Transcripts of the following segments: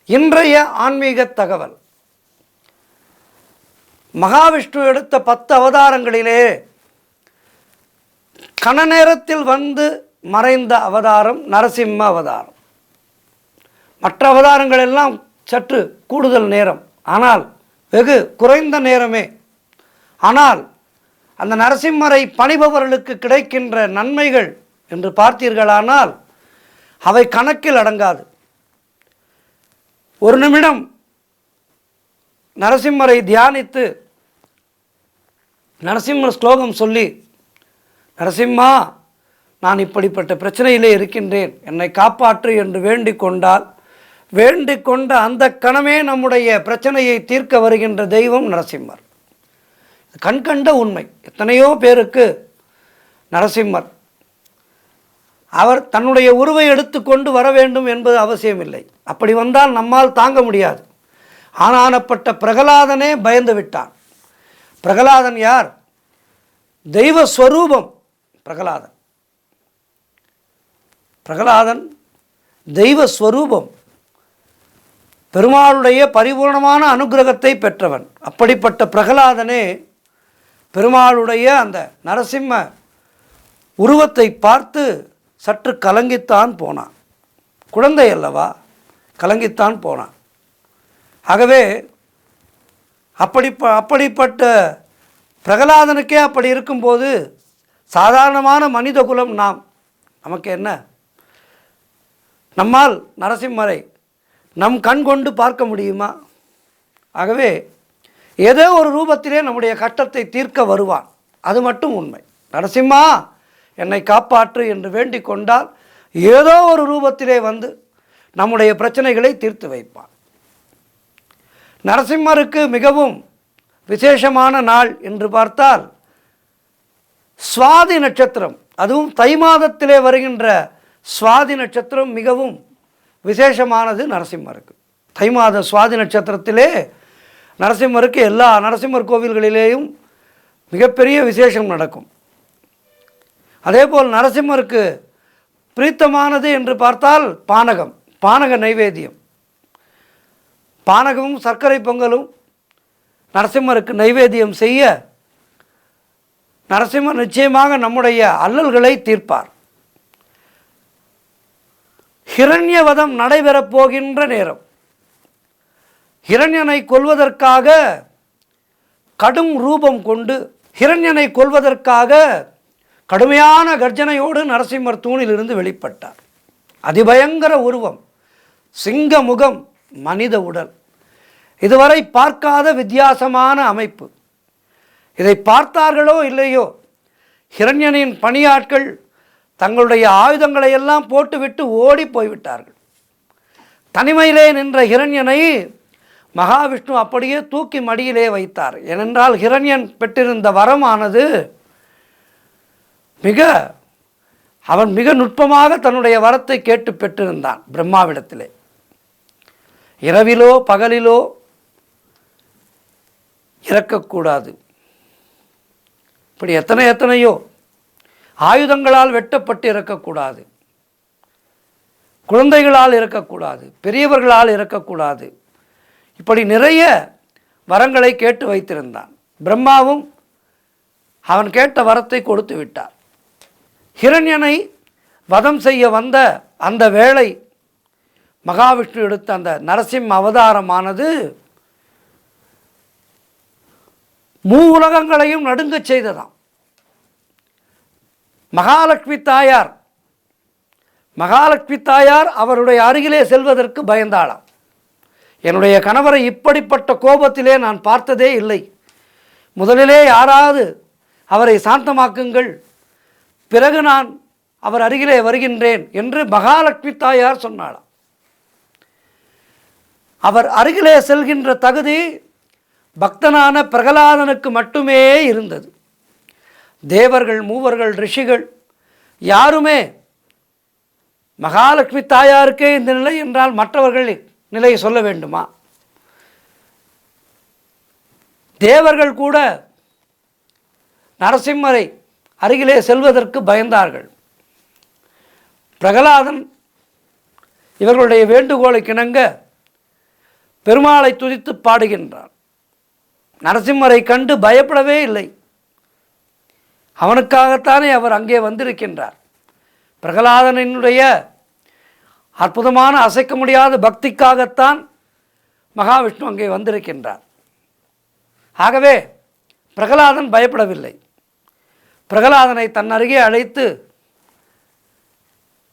இன்றைய ஆன்மீக தகவல். மகாவிஷ்ணு எடுத்த 10 அவதாரங்களிலே கன நேரத்தில் வந்து மறைந்த அவதாரம் நரசிம்ம அவதாரம். மற்ற அவதாரங்கள் எல்லாம் சற்று கூடுதல் நேரம், ஆனால் வெகு குறைந்த நேரமே. ஆனால் அந்த நரசிம்மரை பணிபவர்களுக்கு கிடைக்கின்ற நன்மைகள் என்று பார்த்தீர்களானால் அவை கணக்கில் அடங்காது. ஒரு நிமிடம் நரசிம்மரை தியானித்து நரசிம்ம ஸ்லோகம் சொல்லி, நரசிம்மா, நான் இப்படிப்பட்ட பிரச்சனையிலே இருக்கின்றேன், என்னை காப்பாற்று என்று வேண்டிக் கொண்டால், வேண்டிக் கொண்ட அந்த கணமே நம்முடைய பிரச்சனையை தீர்க்க வருகின்ற தெய்வம் நரசிம்மர். கண்கண்ட உண்மை. எத்தனையோ பேருக்கு நரசிம்மர் அவர் தன்னுடைய உருவை எடுத்துக்கொண்டு வர வேண்டும் என்பது அவசியமில்லை. அப்படி வந்தால் நம்மால் தாங்க முடியாது. ஆனானப்பட்ட பிரகலாதனே பயந்து விட்டான். பிரகலாதன் யார்? தெய்வ ஸ்வரூபம் பிரகலாதன். பிரகலாதன் தெய்வ ஸ்வரூபம், பெருமாளுடைய பரிபூர்ணமான அனுகிரகத்தை பெற்றவன். அப்படிப்பட்ட பிரகலாதனே பெருமாளுடைய அந்த நரசிம்ம உருவத்தை பார்த்து சற்று கலங்கித்தான் போனான். குழந்தை அல்லவா, கலங்கித்தான் போனான். ஆகவே அப்படிப்பட்ட பிரகலாதனுக்கே அப்படி இருக்கும்போது சாதாரணமான மனித குலம் நமக்கு என்ன? நம்மால் நரசிம்மரை நம் கண் கொண்டு பார்க்க முடியுமா? ஆகவே ஏதோ ஒரு ரூபத்திலே நம்முடைய கஷ்டத்தை தீர்க்க வருவான். அது மட்டும் உண்மை. நரசிம்மா, என்னை காப்பாற்று என்று வேண்டிக் கொண்டால் ஏதோ ஒரு ரூபத்திலே வந்து நம்முடைய பிரச்சனைகளை தீர்த்து வைப்பான். நரசிம்மருக்கு மிகவும் விசேஷமான நாள் என்று பார்த்தால் சுவாதி நட்சத்திரம், அதுவும் தை மாதத்திலே வருகின்ற சுவாதி நட்சத்திரம் மிகவும் விசேஷமானது நரசிம்மருக்கு. தை மாத சுவாதி நட்சத்திரத்திலே நரசிம்மருக்கு எல்லா நரசிம்மர் கோவில்களிலேயும் மிகப்பெரிய விசேஷம் நடக்கும். அதேபோல் நரசிம்மருக்கு பிரீத்தமானது என்று பார்த்தால் பானக நைவேத்தியம். பானகமும் சர்க்கரை பொங்கலும் நரசிம்மருக்கு நைவேத்தியம் செய்ய நரசிம்மர் நிச்சயமாக நம்முடைய அல்லல்களை தீர்ப்பார். ஹிரண்யவதம் நடைபெறப் போகின்ற நேரம். ஹிரண்யனை கொல்வதற்காக கடும் ரூபம் கொண்டு, ஹிரண்யனை கொல்வதற்காக கடுமையான கர்ஜனையோடு நரசிம்மர் தூணிலிருந்து வெளிப்பட்டார். அதிபயங்கர உருவம், சிங்க முகம், மனித உடல், இதுவரை பார்க்காத வித்தியாசமான அமைப்பு. இதை பார்த்தார்களோ இல்லையோ, ஹிரண்யனின் பணியாட்கள் தங்களுடைய ஆயுதங்களை எல்லாம் போட்டுவிட்டு ஓடி போய்விட்டார்கள். தனிமையிலே நின்ற ஹிரண்யனை மகாவிஷ்ணு அப்படியே தூக்கி மடியிலே வைத்தார். ஏனென்றால் ஹிரண்யன் பெற்றிருந்த வரமானது அவன் மிக நுட்பமாக தன்னுடைய வரத்தை கேட்டு பெற்றிருந்தான் பிரம்மாவிடத்திலே. இரவிலோ பகலிலோ இறக்கக்கூடாது. இப்படி எத்தனையோ ஆயுதங்களால் வெட்டப்பட்டு இறக்கக்கூடாது, குழந்தைகளால் இறக்கக்கூடாது, பெரியவர்களால் இறக்கக்கூடாது. இப்படி நிறைய வரங்களை கேட்டு வைத்திருந்தான். பிரம்மாவும் அவன் கேட்ட வரத்தை கொடுத்து விட்டார். ஹிரண்யனை வதம் செய்ய வந்த அந்த வேளை மகாவிஷ்ணு எடுத்த அந்த நரசிம்ம அவதாரமானது உலகங்களையும் நடுங்கச் செய்ததாம். மகாலட்சுமி தாயார் அவருடைய அருகிலே செல்வதற்கு பயந்தாளாம். என்னுடைய கணவரை இப்படிப்பட்ட கோபத்திலே நான் பார்த்ததே இல்லை. முதலிலே யாராவது அவரை சாந்தமாக்குங்கள், பிறகு நான் அவர் அருகிலே வருகின்றேன் என்று மகாலட்சுமி தாயார் சொன்னாளாம். அவர் அருகிலே செல்கின்ற தகுதி பக்தனான பிரகலாதனுக்கு மட்டுமே இருந்தது. தேவர்கள், மூவர்கள், ரிஷிகள் யாருமே மகாலட்சுமி தாயாருக்கே இந்த நிலை என்றால் மற்றவர்கள் நிலையை சொல்ல வேண்டுமா? தேவர்கள் கூட நரசிம்மரை அருகிலே செல்வதற்கு பயந்தார்கள். பிரகலாதன் இவர்களுடைய வேண்டுகோளுக்கிணங்க பெருமாளை துதித்து பாடுகின்றான். நரசிம்மரை கண்டு பயப்படவே இல்லை. அவனுக்காகத்தானே அவர் அங்கே வந்திருக்கின்றார். பிரகலாதனினுடைய அற்புதமான அசைக்க முடியாத பக்திக்காகத்தான் மகாவிஷ்ணு அங்கே வந்திருக்கின்றார். ஆகவே பிரகலாதன் பயப்படவில்லை. பிரகலாதனை தன் அருகே அழைத்து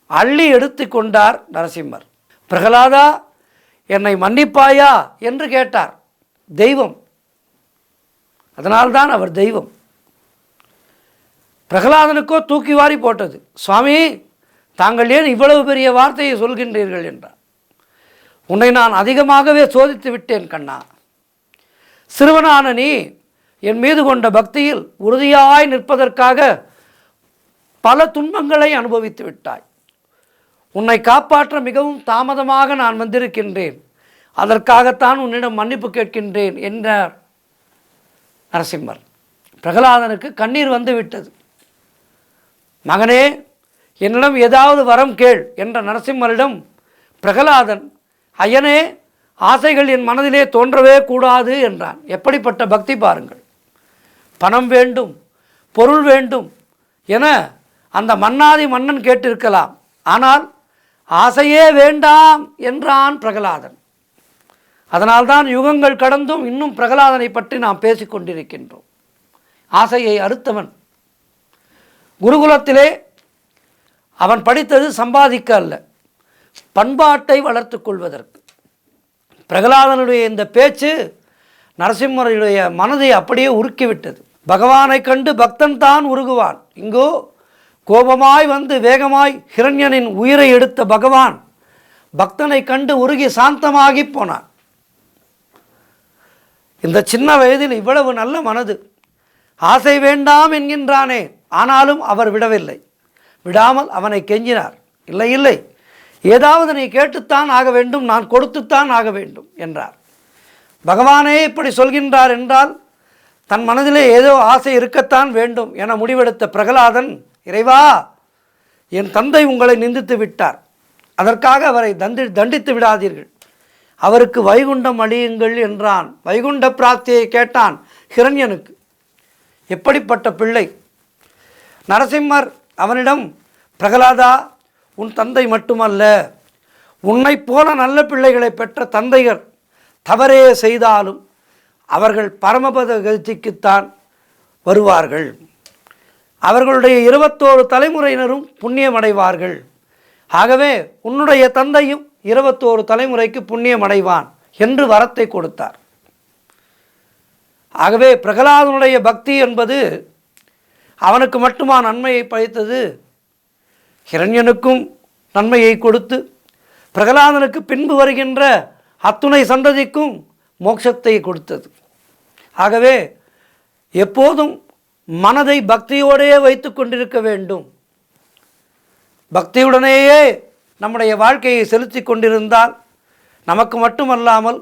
அள்ளி எடுத்து கொண்டார் நரசிம்மர். பிரகலாதா, என்னை மன்னிப்பாயா என்று கேட்டார். தெய்வம், அதனால்தான் அவர் தெய்வம். பிரகலாதனுக்கோ தூக்கி வாரி போட்டது. சுவாமி, தாங்கள் ஏன் இவ்வளவு பெரிய வார்த்தையை சொல்கின்றீர்கள் என்றார். உன்னை நான் அதிகமாகவே சோதித்து விட்டேன் கண்ணா. சிறுவனான நீ என் மீது கொண்ட பக்தியில் உறுதியாய் நிற்பதற்காக பல துன்பங்களை அனுபவித்து விட்டாய். உன்னை காப்பாற்ற மிகவும் தாமதமாக நான் வந்திருக்கின்றேன். அதற்காகத்தான் உன்னிடம் மன்னிப்பு கேட்கின்றேன் என்றார் நரசிம்மர். பிரகலாதனுக்கு கண்ணீர் வந்து விட்டது. மகனே, என்னிடம் ஏதாவது வரம் கேள் என்ற நரசிம்மரிடம் பிரகலாதன், ஐயனே, ஆசைகள் என் மனதிலே தோன்றவே கூடாது என்றான். எப்படிப்பட்ட பக்தி பாருங்கள்! பணம் வேண்டும், பொருள் வேண்டும் என அந்த மன்னாதி மன்னன் கேட்டிருக்கலாம். ஆனால் ஆசையே வேண்டாம் என்றான் பிரகலாதன். அதனால்தான் யுகங்கள் கடந்தும் இன்னும் பிரகலாதனை பற்றி நாம் பேசிக்கொண்டிருக்கின்றோம். ஆசையை அறுத்தவன். குருகுலத்திலே அவன் படித்தது சம்பாதிக்க அல்ல, பண்பாட்டை வளர்த்து கொள்வதற்கு. பிரகலாதனுடைய இந்த பேச்சு நரசிம்மருடைய மனதை அப்படியே உருக்கிவிட்டது. பகவானை கண்டு பக்தன் தான் உருகுவான். இங்கோ கோபமாய் வந்து வேகமாய் ஹிரண்யனின் உயிரை எடுத்த பகவான் பக்தனை கண்டு உருகி சாந்தமாகி போனான். இந்த சின்ன வயதில் இவ்வளவு நல்ல மனது. ஆசை வேண்டாம் என்கின்றானே, ஆனாலும் அவர் விடவில்லை. விடாமல் அவனை கெஞ்சினார். இல்லை இல்லை, ஏதாவது நீ கேட்டுத்தான் ஆக வேண்டும், நான் கொடுத்துத்தான் ஆக வேண்டும் என்றார். பகவானே இப்படி சொல்கின்றார் என்றால் தன் மனதிலே ஏதோ ஆசை இருக்கத்தான் வேண்டும் என முடிவெடுத்த பிரகலாதன், இறைவா, என் தந்தை உங்களை நிந்தித்து விட்டார், அதற்காக அவரை தண்டித்து விடாதீர்கள், அவருக்கு வைகுண்டம் அளியுங்கள் என்றான். வைகுண்ட பிராப்தியை கேட்டான் ஹிரண்யனுக்கு. எப்படிப்பட்ட பிள்ளை! நரசிம்மர் அவனிடம், பிரகலாதா, உன் தந்தை மட்டுமல்ல, உன்னை போல நல்ல பிள்ளைகளை பெற்ற தந்தையர் தவறே செய்தாலும் அவர்கள் பரமபத கதிக்குத்தான் வருவார்கள். அவர்களுடைய 21 தலைமுறையினரும் புண்ணியமடைவார்கள். ஆகவே உன்னுடைய தந்தையும் 21 தலைமுறைக்கு புண்ணியமடைவான் என்று வரத்தை கொடுத்தார். ஆகவே பிரகலாதனுடைய பக்தி என்பது அவனுக்கு மட்டுமா நன்மையை பழித்தது? ஹிரண்யனுக்கும் நன்மையை கொடுத்து பிரகலாதனுக்கு பின்பு வருகின்ற அத்துணை சந்ததிக்கும் மோட்சத்தை கொடுத்தது. ஆகவே எப்போதும் மனதை பக்தியோடே வைத்து கொண்டிருக்க வேண்டும். பக்தியுடனேயே நம்முடைய வாழ்க்கையை செலுத்தி கொண்டிருந்தால் நமக்கு மட்டுமல்லாமல்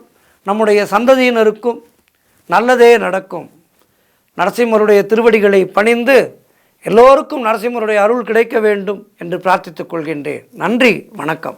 நம்முடைய சந்ததியினருக்கும் நல்லதே நடக்கும். நரசிம்மருடைய திருவடிகளை பணிந்து எல்லோருக்கும் நரசிம்மருடைய அருள் கிடைக்க வேண்டும் என்று பிரார்த்தித்துக் கொள்கின்றேன். நன்றி, வணக்கம்.